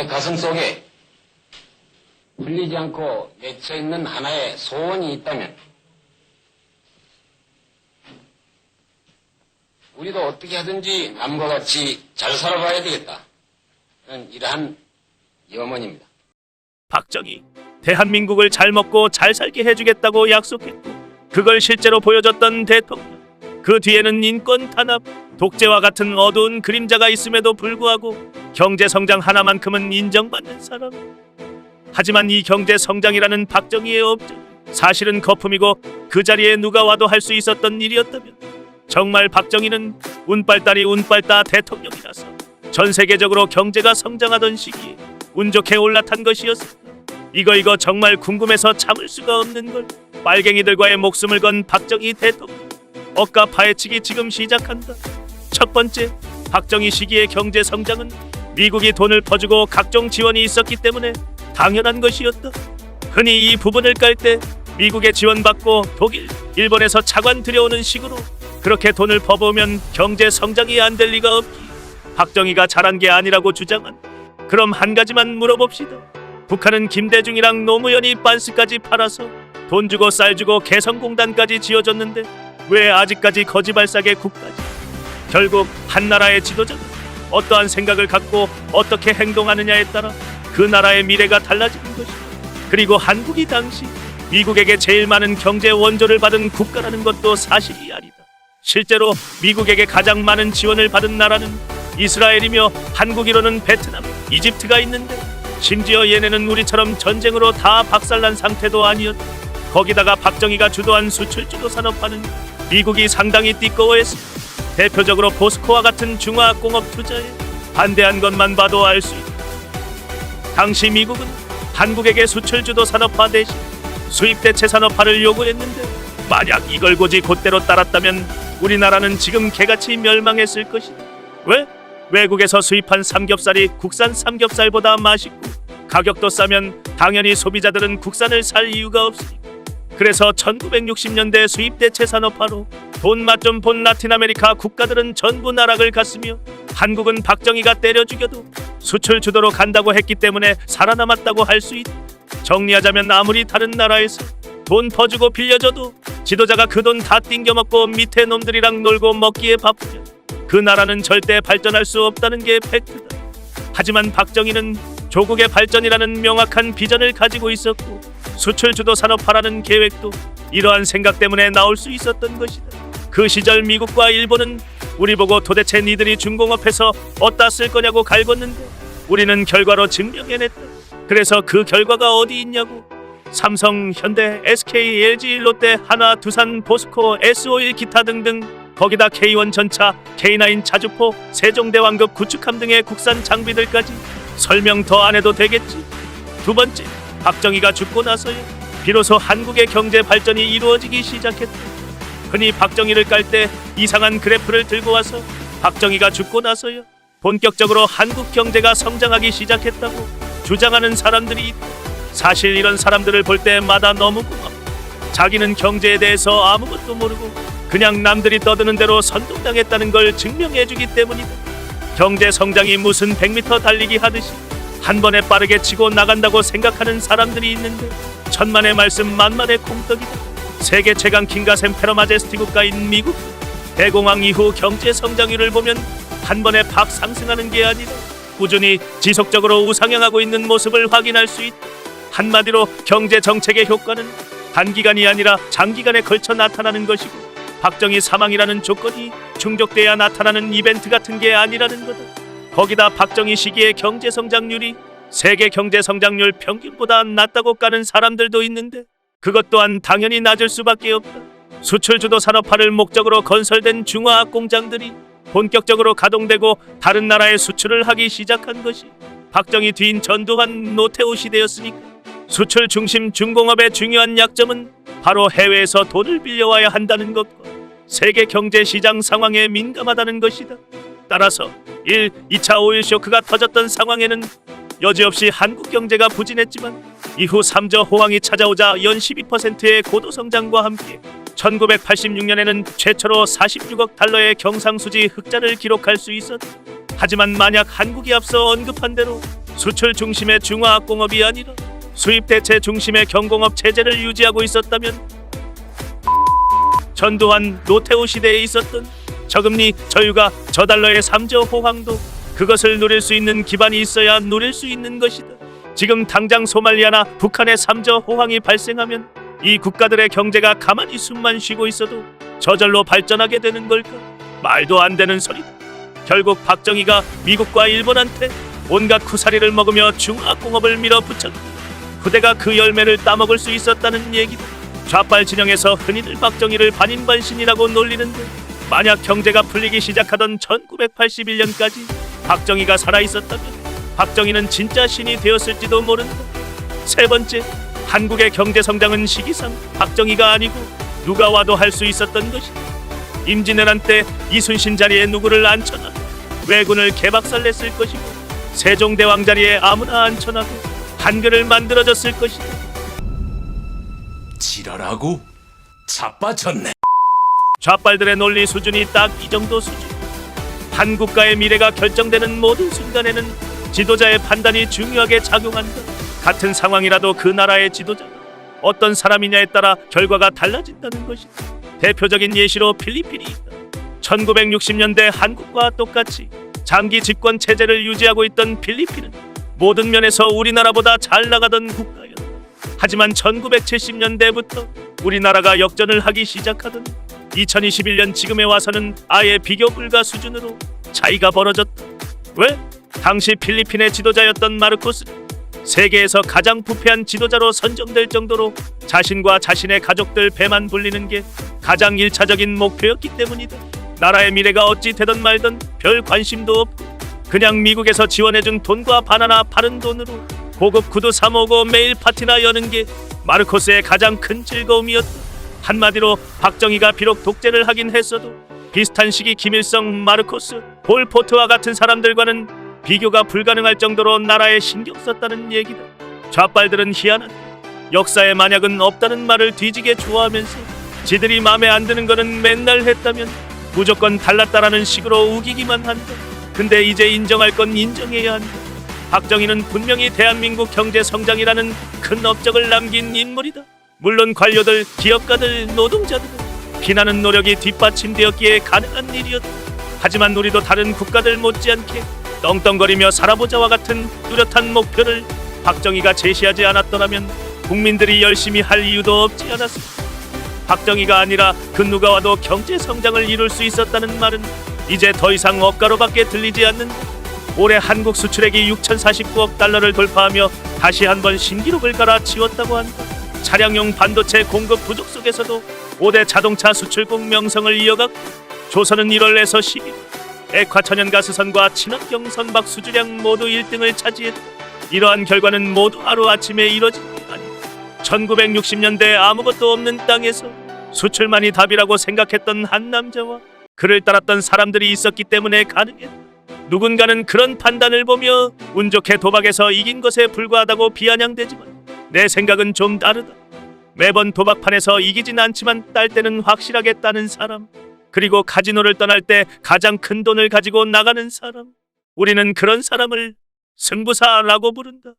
가슴속에 풀리지 않고 맺혀있는 하나의 소원이 있다면 우리도 어떻게 하든지 남과 같이 잘 살아봐야 되겠다. 이러한 염원입니다. 박정희, 대한민국을 잘 먹고 잘 살게 해주겠다고 약속했고 그걸 실제로 보여줬던 대통령. 그 뒤에는 인권 탄압, 독재와 같은 어두운 그림자가 있음에도 불구하고 경제 성장 하나만큼은 인정받는 사람. 하지만 이 경제 성장이라는 박정희의 업적, 사실은 거품이고 그 자리에 누가 와도 할 수 있었던 일이었다면 정말 박정희는 운빨따리 운빨따 대통령이라서 전 세계적으로 경제가 성장하던 시기에 운 좋게 올라탄 것이었을까? 이거 정말 궁금해서 참을 수가 없는 걸. 빨갱이들과의 목숨을 건 박정희 대통령. 억가 파헤치기 지금 시작한다. 첫 번째, 박정희 시기의 경제 성장은 미국이 돈을 퍼주고 각종 지원이 있었기 때문에 당연한 것이었다. 흔히 이 부분을 깔 때 미국의 지원받고 독일, 일본에서 차관 들여오는 식으로 그렇게 돈을 퍼부으면 경제 성장이 안 될 리가 없기 박정희가 잘한 게 아니라고 주장한다. 그럼 한 가지만 물어봅시다. 북한은 김대중이랑 노무현이 빤스까지 팔아서 돈 주고 쌀 주고 개성공단까지 지어줬는데 왜 아직까지 거지발사계 국가지? 결국 한 나라의 지도자가 어떠한 생각을 갖고 어떻게 행동하느냐에 따라 그 나라의 미래가 달라지는 것이다. 그리고 한국이 당시 미국에게 제일 많은 경제 원조를 받은 국가라는 것도 사실이 아니다. 실제로 미국에게 가장 많은 지원을 받은 나라는 이스라엘이며 한국이로는 베트남, 이집트가 있는데 심지어 얘네는 우리처럼 전쟁으로 다 박살난 상태도 아니었다. 거기다가 박정희가 주도한 수출주도 산업화는 미국이 상당히 띠꺼워했습니다. 대표적으로 포스코와 같은 중화학공업 투자에 반대한 것만 봐도 알 수 있다. 당시 미국은 한국에게 수출주도 산업화 대신 수입대체 산업화를 요구했는데 만약 이걸 고지 곧대로 따랐다면 우리나라는 지금 개같이 멸망했을 것이다. 왜? 외국에서 수입한 삼겹살이 국산 삼겹살보다 맛있고 가격도 싸면 당연히 소비자들은 국산을 살 이유가 없으니까. 그래서 1960년대 수입대체 산업화로 돈 맛 좀 본 라틴 아메리카 국가들은 전부 나락을 갔으며 한국은 박정희가 때려 죽여도 수출 주도로 간다고 했기 때문에 살아남았다고 할 수 있다. 정리하자면 아무리 다른 나라에서 돈 퍼주고 빌려줘도 지도자가 그 돈 다 띵겨먹고 밑에 놈들이랑 놀고 먹기에 바쁘면 그 나라는 절대 발전할 수 없다는 게 팩트다. 하지만 박정희는 조국의 발전이라는 명확한 비전을 가지고 있었고 수출 주도 산업화라는 계획도 이러한 생각 때문에 나올 수 있었던 것이다. 그 시절 미국과 일본은 우리 보고 도대체 니들이 중공업해서 어디다 쓸 거냐고 갈궜는데 우리는 결과로 증명해냈다. 그래서 그 결과가 어디 있냐고. 삼성, 현대, SK, LG, 롯데, 하나, 두산, 포스코, S51 기타 등등 거기다 K1 전차, K9 자주포, 세종대왕급 구축함 등의 국산 장비들까지 설명 더 안 해도 되겠지. 두 번째, 박정희가 죽고 나서야 비로소 한국의 경제 발전이 이루어지기 시작했다. 흔히 박정희를 깔 때 이상한 그래프를 들고 와서 박정희가 죽고 나서야 본격적으로 한국 경제가 성장하기 시작했다고 주장하는 사람들이 있다. 사실 이런 사람들을 볼 때마다 너무 고맙다. 자기는 경제에 대해서 아무것도 모르고 그냥 남들이 떠드는 대로 선동당했다는 걸 증명해주기 때문이다. 경제 성장이 무슨 100m 달리기 하듯이 한 번에 빠르게 치고 나간다고 생각하는 사람들이 있는데 천만의 말씀 만만의 콩떡이다. 세계 최강 킹가셈 페러마제스티 국가인 미국 대공황 이후 경제 성장률을 보면 한 번에 팍 상승하는 게 아니라 꾸준히 지속적으로 우상향하고 있는 모습을 확인할 수 있다. 한마디로 경제 정책의 효과는 단기간이 아니라 장기간에 걸쳐 나타나는 것이고 박정희 사망이라는 조건이 충족돼야 나타나는 이벤트 같은 게 아니라는 거다. 거기다 박정희 시기의 경제 성장률이 세계 경제 성장률 평균보다 낮다고 까는 사람들도 있는데 그것 또한 당연히 낮을 수밖에 없다. 수출 주도 산업화를 목적으로 건설된 중화학 공장들이 본격적으로 가동되고 다른 나라에 수출을 하기 시작한 것이 박정희 뒤인 전두환 노태우 시대였으니까. 수출 중심 중공업의 중요한 약점은 바로 해외에서 돈을 빌려와야 한다는 것과 세계 경제 시장 상황에 민감하다는 것이다. 따라서 2차 오일 쇼크가 터졌던 상황에는 여지없이 한국 경제가 부진했지만 이후 3저 호황이 찾아오자 연 12%의 고도 성장과 함께 1986년에는 최초로 46억 달러의 경상수지 흑자를 기록할 수 있었다. 하지만 만약 한국이 앞서 언급한 대로 수출 중심의 중화학공업이 아니라 수입 대체 중심의 경공업 체제를 유지하고 있었다면 전두환 노태우 시대에 있었던 저금리 저유가 저달러의 3조 호황도 그것을 누릴 수 있는 기반이 있어야 누릴 수 있는 것이다. 지금 당장 소말리아나 북한의 3조 호황이 발생하면 이 국가들의 경제가 가만히 숨만 쉬고 있어도 저절로 발전하게 되는 걸까? 말도 안 되는 소리다. 결국 박정희가 미국과 일본한테 온갖 쿠사리를 먹으며 중화공업을 밀어붙였고 부대가 그 열매를 따먹을 수 있었다는 얘기다. 좌빨 진영에서 흔히들 박정희를 반인반신이라고 놀리는데 만약 경제가 풀리기 시작하던 1981년까지 박정희가 살아있었다면 박정희는 진짜 신이 되었을지도 모른다. 세 번째, 한국의 경제 성장은 시기상 박정희가 아니고 누가 와도 할 수 있었던 것이다. 임진왜란 때 이순신 자리에 누구를 앉혀놔 왜군을 개박살냈을 것이고 세종대왕 자리에 아무나 앉혀놔도 한글을 만들어졌을 것이다. 지랄하고 자빠졌네. 좌빨들의 논리 수준이 딱 이 정도 수준. 한 국가의 미래가 결정되는 모든 순간에는 지도자의 판단이 중요하게 작용한다. 같은 상황이라도 그 나라의 지도자가 어떤 사람이냐에 따라 결과가 달라진다는 것이다. 대표적인 예시로 필리핀이 있다. 1960년대 한국과 똑같이 장기 집권 체제를 유지하고 있던 필리핀은 모든 면에서 우리나라보다 잘 나가던 국가였다. 하지만 1970년대부터 우리나라가 역전을 하기 시작하던 2021년 지금에 와서는 아예 비교 불가 수준으로 차이가 벌어졌다. 왜? 당시 필리핀의 지도자였던 마르코스는 세계에서 가장 부패한 지도자로 선정될 정도로 자신과 자신의 가족들 배만 불리는 게 가장 일차적인 목표였기 때문이다. 나라의 미래가 어찌 되든 말든 별 관심도 없고 그냥 미국에서 지원해준 돈과 바나나 파는 돈으로 고급 구두 사 모으고 매일 파티나 여는 게 마르코스의 가장 큰 즐거움이었다. 한마디로 박정희가 비록 독재를 하긴 했어도 비슷한 시기 김일성, 마르코스, 폴포트와 같은 사람들과는 비교가 불가능할 정도로 나라에 신경 썼다는 얘기다. 좌빨들은 희한하게 역사의 만약은 없다는 말을 뒤지게 좋아하면서 지들이 마음에 안 드는 거는 맨날 했다면 무조건 달랐다라는 식으로 우기기만 한다. 근데 이제 인정할 건 인정해야 한다. 박정희는 분명히 대한민국 경제 성장이라는 큰 업적을 남긴 인물이다. 물론 관료들, 기업가들, 노동자들은 피나는 노력이 뒷받침되었기에 가능한 일이었다. 하지만 우리도 다른 국가들 못지않게 떵떵거리며 살아보자와 같은 뚜렷한 목표를 박정희가 제시하지 않았더라면 국민들이 열심히 할 이유도 없지 않았을까. 박정희가 아니라 그 누가 와도 경제 성장을 이룰 수 있었다는 말은 이제 더 이상 억가로밖에 들리지 않는다. 올해 한국 수출액이 6,049억 달러를 돌파하며 다시 한번 신기록을 갈아치웠다고 한다. 차량용 반도체 공급 부족 속에서도 5대 자동차 수출국 명성을 이어갔고 조선은 1월에서 11월 액화천연가스선과 친환경 선박 수주량 모두 1등을 차지했다. 이러한 결과는 모두 하루아침에 이뤄진 게 아니다. 1960년대 아무것도 없는 땅에서 수출만이 답이라고 생각했던 한 남자와 그를 따랐던 사람들이 있었기 때문에 가능했다. 누군가는 그런 판단을 보며 운 좋게 도박에서 이긴 것에 불과하다고 비아냥대지만 내 생각은 좀 다르다. 매번 도박판에서 이기진 않지만 딸 때는 확실하게 따는 사람, 그리고 카지노를 떠날 때 가장 큰 돈을 가지고 나가는 사람, 우리는 그런 사람을 승부사라고 부른다.